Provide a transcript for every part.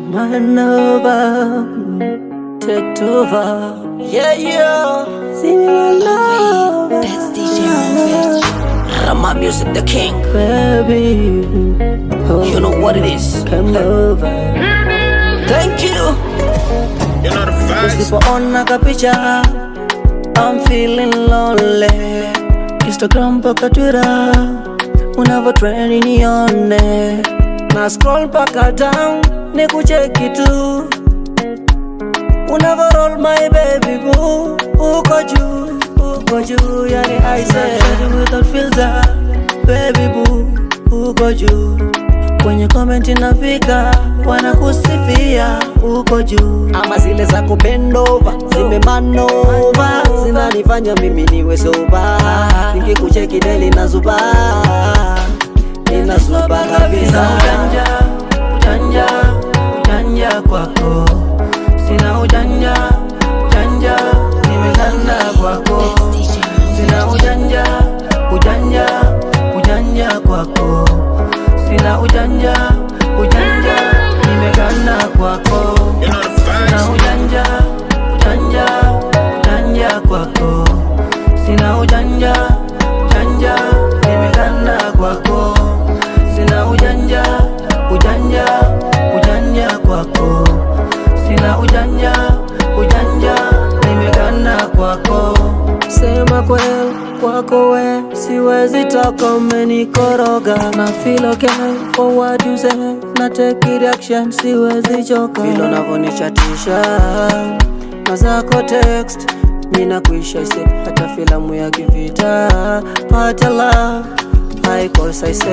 Manova, take over. Yeah, yeah. See me love. That's DJ Movage. Rama Music, the king. Baby, oh, You know what it is. come over. Thank you. You know the facts. Usipoona kapicha, I'm feeling lonely. Instagram paka Twitter, unavo trend nione. Na scroll paka down, nikucheki tu. Unavo roll my baby boo. Uko juu, yani I said without filter. Baby boo, uko juu. Kwenye comment inafika, wanakusifia uko juu. Ama zile za kupendova, zimemanova, zinanifanya mimi niwe soba. Nikikucheki daily na zuba, nina zuba kabisa. Ujanja kwako. Sina ujanja, nimeganda kwako. Sina ujanja kwako. Sina ujanja, nimeganda kwako. You know the Sina facts. ujanja kwako. Sina ujanja, nimeganda kwako. Sina ujanja kwako. Sina ujanja, nimeganda kwako. Sema kweli kwako we, siwezi toka umenikoroga. Na feel okay for what you say, na take reaction, siwezi choka. Vile unavonichatisha na zako text, mina kuisha ise hata filamu ya kivita. Pata love, haikosa ise.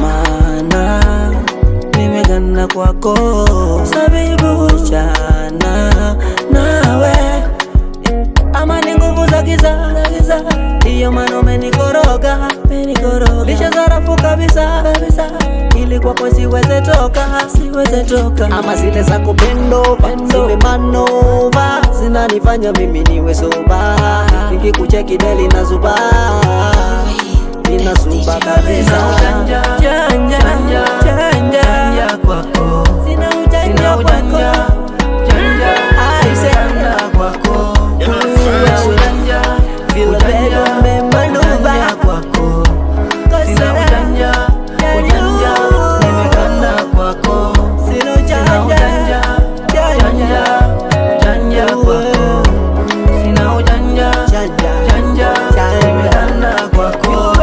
Maana nimeganda kwako, sabibu chana nawe. Ama ni nguvu za giza, ndiyo maana umenikoroga. Lisha zarafu kabisa, ili kwako siweze toka. Ama zile za kupendova, zimemanova, zinanifanya mimi niwe soba. Nikikucheki daily na zuba, nina zuba kabisa. Ujanja kwako. Sina ujanja kwako. You know the facts. Ujanja kwako. Sina ujanja, nimeganda kwako. Sina ujanja kwako. Sina ujanja, nimeganda kwako.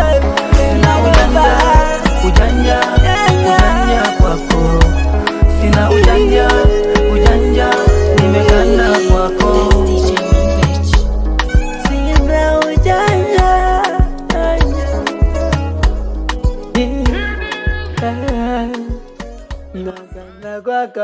Sina ujanja kwako. Sina ujanja, nimeganda kwako. Sina ujanja, nimeganda kwako.